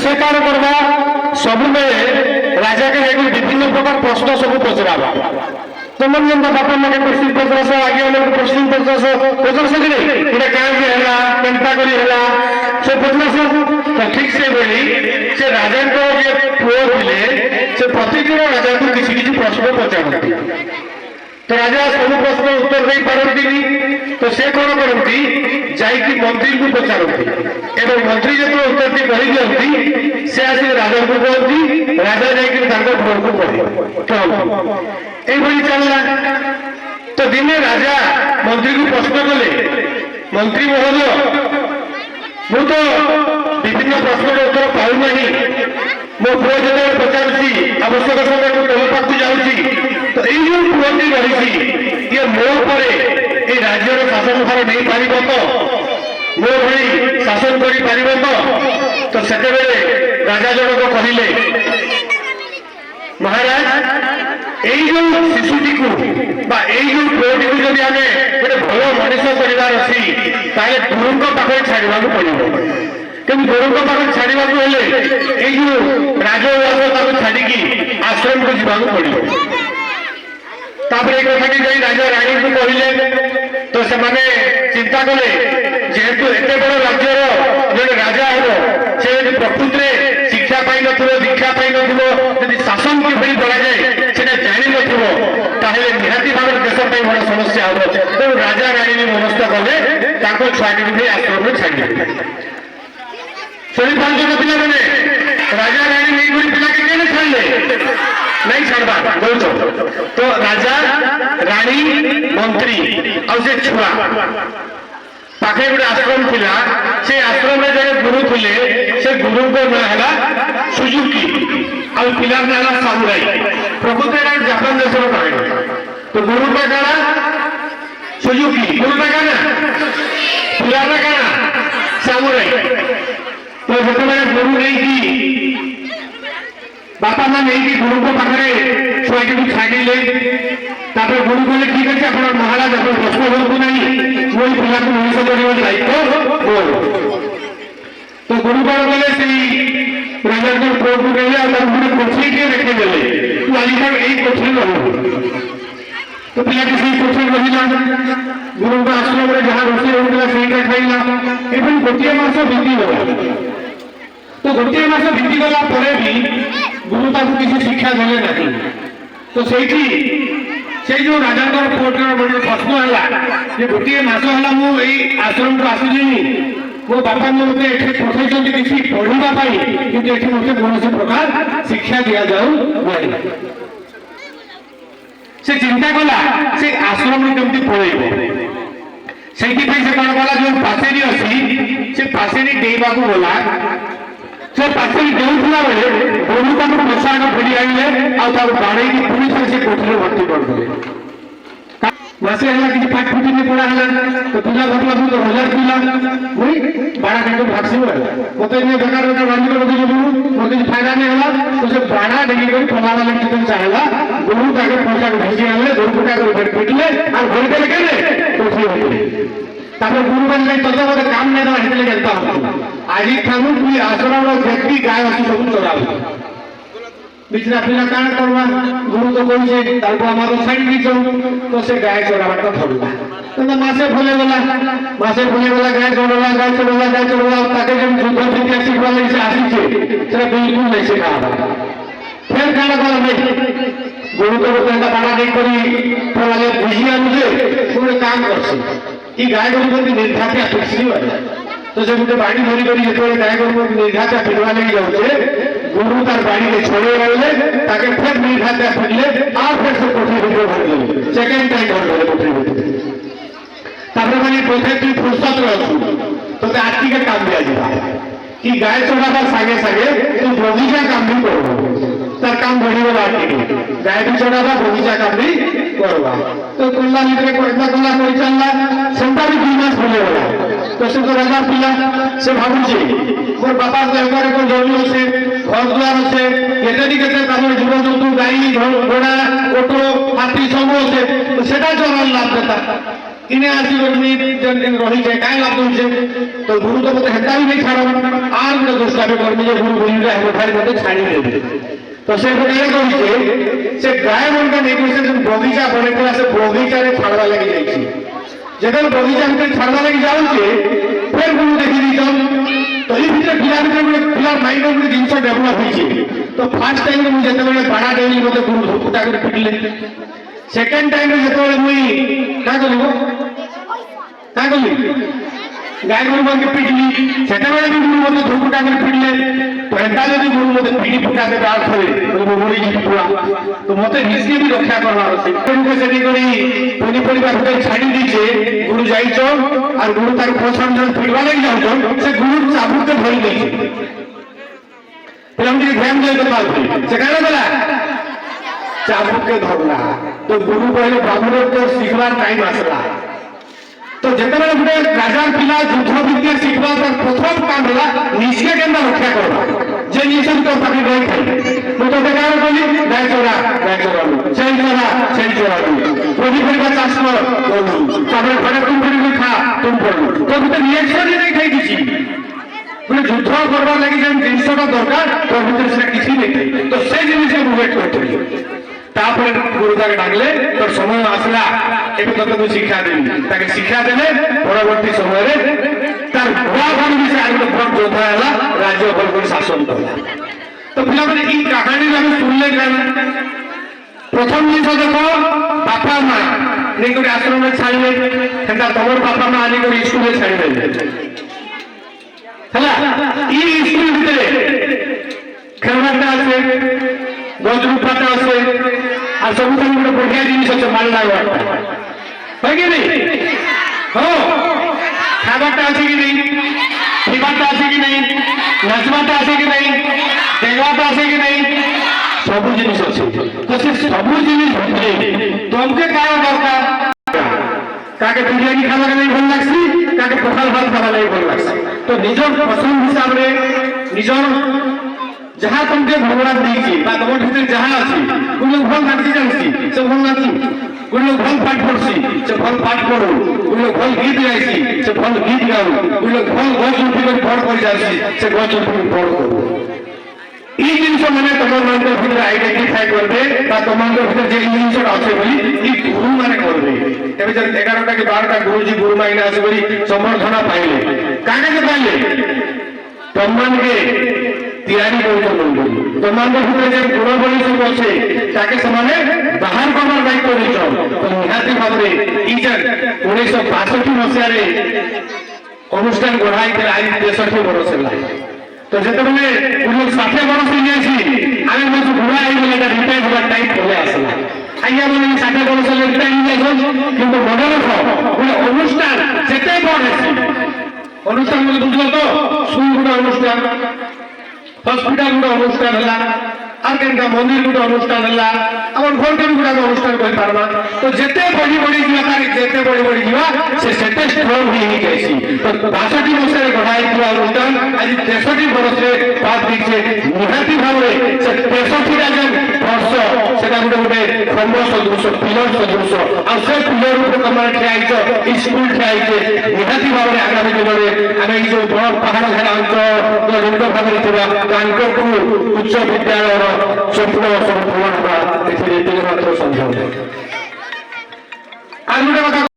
से कौन करवा सब राजा के विभिन्न प्रकार प्रश्न सब पचरावा तुम जन बापा माने क्वेश्चन पचास आगे वाले क्वेश्चन पचास पचास कि नहीं गोटे क्या है केन्ता करी है से पचास ठीक से बेली से राजा पुओ थे से प्रतिदिन राजा को किसी किसी प्रश्न पचारती तो राजा सब प्रश्न उत्तर दे पारती तो से कौन करती जाकि मंत्री को पचारती एवं मंत्री जो उत्तर टी कही दिखती से आस राजा को कहती राजा जाकर पुओ को पढ़े ये चलला तो दिने राजा मंत्री को प्रश्न कले मंत्री महोदय मु तो विभिन्न प्रश्न उत्तर पाऊना मो पुओ जो पचारुची आवश्यक समय तुम पाक जाऊँगी तो ये पुओटी रही ये मो पर ये राज्यर शासन भार नहीं पार तो मो भाई शासन कर तो से राजा जनक कहले महाराज यही जो शिशुटी को जो पुओटी को जब आम गोटे भल मनीष करार अच्छी गुरु पाखे छाड़ा पड़ो तेणु गुरु पाखे छाड़ा जो राजवास छाड़ी आश्रम को जावाक पड़ो तापर एक कथा जाई राजा राणी को कहले तो से माने चिंता कले जेहेतु एते बड़ राज्यर जो राजा हम से प्रकृति शिक्षा पाई नथिबो दीक्षा पाई नथिबो यदि शासन किभଳି कराଯାଏ सेटा जानि नथिबो ताहेले निहाती भाव देश पाई बड़ समस्या हो तेणु राजा राणी मनस्थ कले ताको छाड़ी भी आश्रम में छाड़ी शुणी पांच पिला मैंने राजा राणी नहीं कोई पिला के केने छाड़ले नहीं छाड़वा बोल तो राजा राणी मंत्री और से छुआ पाखे गोटे आश्रम थिला से आश्रम में जड़े गुरु थे से गुरु को ना है सुजुकी और पिला ना है सामुराई प्रकृति जापान देश कहानी तो गुरु का गाना सुजुकी गुरु का गाना पिला का गाना सामुराई तो जो गुरु नहीं बापा माँ नहीं गुरु को पाखे छुआ को छाड़े गुरु कहले ठीक अच्छे आप महाराज आप प्रश्न करूँ नहीं वही पिला को मनीष कर दायित्व मोर तो गुरु कौन कले से राजा पुओ को कहले गोटे कोठरी टे देखीदे तू आज यही कोठरी रह तो पिला से कोठरी रहा गुरु आश्रम में जहाँ रोषे होता से खाइला एवं गोटे मास बीतीगला तो गोटे मास बीतीगला भी गुरु ताकू किसी शिक्षा देले नहीं तो से जो राजा पुओटर गोटे प्रश्न है गोटे मास है मुझे आश्रम को आसुनी मो बापा मत ये पठे किसी पढ़ाई कि मत कौन प्रकार शिक्षा दि जाऊ से चिंता कला से आश्रम केमती पलैब से कौन कला जो पाचेरी अच्छी से पाचेरी डेवा को गला से पाचेरी डेउला बेले गुरु तक पोशाक फेरी आने बाड़े पुणी से कोठरी भर्ती करदे मासे है कि पाठ फुटी नहीं पड़ा है तो पिला भरला तो 1000 पिला वही बाड़ा के भागसी मते ने बेकार के बांधी को जो मते फायदा नहीं होला तो से बाड़ा देगी को फला वाला कितन चाहेला गुरु का के पैसा भेजी आले 2 फुटा को पिटले और घर के लेके तो ठीक हो तापर गुरु बन गई तो तो काम नहीं दवा हेतले जनता आज खानु कोई आश्रम रो व्यक्ति गाय अछि सब चराव बिचरा पिला कान करवा गुरु तो कोई से ताको हमारो साइड दी तो से गाय चरावटा धरला तो मासे फले वाला गाय चोरला ताके जब युद्ध विद्या सिखवा ले से आसी छे से बिल्कुल नहीं सिखा फिर कान कला नहीं गुरु को कहता बाड़ा दे करी फलाले बुझिया मुझे कोई काम करछ ई गाय गुरु को निर्घात्या फिक्सी वाला तो जब उनके बाड़ी धरी करी जेतोले गाय गुरु को निर्घात्या फिरवा ले जाउछे गुरु तार बाड़ी के छोड़े रहले ताके फिर निर्घात्या फिरले आ फिर से कोठरी भितर भर ले सेकंड टाइम भर ले कोठरी भितर तापर माने पोथे तू फुर्सत रहछु तो ते आती के काम दिया जीवा कि गाय चोराबा सागे सागे तू बगीचा काम भी करो तार काम बढ़ी वाला आती गाय भी चोराबा बगीचा काम भी करवा तो कुल्ला मित्र को इतना कुल्ला कोई चलला संता भी 2 मास बोले वाला तो से तो राजा पिला से भाबुची मोर बापा के एकर को जमी আছে घर द्वार আছে केते तापर जीव जंतु गाई घोड़ा ओटो हाथी सब আছে तो सेटा चोरन लाभ देता इने आसी मुई रही जाए कहीं लाभ दूचे तो गुरु तो मत हेता भी नहीं छाड़ आर गोटे दुष्टा भी कर्मी जो गुरु बोली हेठारी मत छाड़ी देवे तो से गोटे कहे से गाय मन का नहीं से बगीचा बने से बगीचा छाड़वा लगी जाइए जब बगीचा भीतर छाड़वा लगी जाऊे फिर गुरु देखी दी तो ये भीतर पिला माइंड में जिनस डेभलप होती तो फास्ट टाइम में मुझे जिते बाड़ा डेली मत गुरु धुकुटा कर पिटले सेकेंड टाइम में जिते मुई क्या कली गाय गुरु मन के पिटली से भी गुरु मत धुकुटा कर पिटले तो एंता जब गुरु मत पिटी फुटा देते आठ थोड़े तो मोड़ी जी पूरा तो मत निजे भी रक्षा करवार अच्छे गुरु से पनीपरिया भीतर छाड़ी दीचे गुरु जाइच और गुरु तार पोषण जो पिटवा लगी जाऊँ से गुरु चाबुक के धरी देखे फिर ध्यान दे से क्या बोला चाबुक के धरला तो गुरु कहले ब्राह्मण तो सीखवार टाइम आसला तो जितने गोटे राजा पिला युद्ध विद्या शिखवा तर प्रथम काम होला निष्के केंद्र रक्षा करवा जे निष्के तो पाखी रही खाई तो देखा बोली गाय चोरा छेड़ी चोरा कोठी परिवा चाष कर तापर घरे तुम पड़ी खा तुम पड़ो तो गोटे रिएक्शन ही नहीं खाई किसी गोटे युद्ध करवा लगी जेन जिनसटा दरकार तो भीतर से किसी नहीं तो से जिनिस को वेट करते तापर गुरु ताके डाकले तो समय आसला एबे तो तुम शिक्षा देबी ताके शिक्षा देले परवर्ती समय रे तार बुआ भाई भी से आगे फ्रंट जोधा हला राज्य पर शासन करला तो पिला माने ई कहानी हम सुनलेกันप्रथम जिस देखो बापा मां नहीं कोई आश्रम में छाड़ले हेता तमर बापा मां आनी कोई स्कूल में छाड़ले हला ई स्कूल भीतर खेलवाटा আছে गजरूपाटा আছে আর সবুঠানি গোটে বঢ়িয়া জিনিস আছে মাল লাগবাটা হয় কি নাই হ্যাঁ খাবারটা আছে কি নাই পিবারটা আছে কি নাই নাচবাটা আছে কি নাই দেখবাটা আছে কি নাই সবু জিনিস আছে তো সে সবু জিনিস তোমাকে কার দরকার কাকে বিরিয়ানি খাবার লাগি ভাল লাগছি কাকে পখাল ভাত খাবার লাগি ভাল লাগছে তো নিজের পছন্দ হিসাবে নিজের जहाँ तुमके भगवान देखी बा तुम भीतर जहाँ अच्छी कुछ लोग भल नाची जानसी से भल नाची कुछ लोग भल पाठ पढ़सी से भल पाठ पढ़ो कुछ लोग भल गीत गाइसी से भल गीत गाओ कुछ लोग भल गज उठी कर पढ़ कर जासी से गज उठी कर पढ़ करो ई जिनिस माने तमर मन के भीतर आइडेंटिफाई करबे बा तमर भीतर जे जिनिस আছে বলি ई गुरु माने करबे तबे जब 11टा के 12टा गुरुजी गुरु माइने আছে বলি समर्थना पाइले काहे के पाइले तमन के तैयारी करते मंडली तो मंडल भीतर जे गुणबली सब अच्छे ताके समाने बाहर करबार दायित्व दिछ तो निहाती भाबरे ई जे 1962 मसिया रे अनुष्ठान गढ़ाई के आज 63 वर्ष होला तो जते बेले उन लोग 60 वर्ष हो जायछि आमे मस बुढ़ा आई गेला रिटायर होगा टाइम पले आसला आइया बोले 60 वर्ष ले रिटायर हो जायछ किंतु मडल को अनुष्ठान जते बढेछि अनुष्ठान बोले बुझलो तो स्कूल गुडा अनुष्ठान हॉस्पिटल गुडा अनुष्ठान हला आर केनका मंदिर गुडा अनुष्ठान हला हमर घर गुडा अनुष्ठान कहि पारबा तो जेते बड़ी बड़ी जीवा तारी जेते बड़ी बड़ी जीवा से सेते स्ट्रांग ही जायसी तो 62 वर्ष रे गढ़ाई दिया अनुष्ठान आज 63 वर्ष रे बात दिखे निहाती भाबरे से 63 राजन वर्ष सेटा गुडा गुडे खम्बो सदृश पिलर सदृश आ से पिलर ऊपर कमर ठियाइछ स्कूल ठियाइछ निहाती भाबरे आगामी दिनरे आमे ई जो बड़ पहाड़ घरा अंचल लिंग भाबरे थिबा कानपुर उच्च विद्यालय स्वप्न पूर्ण एथिरे मात्र संभव।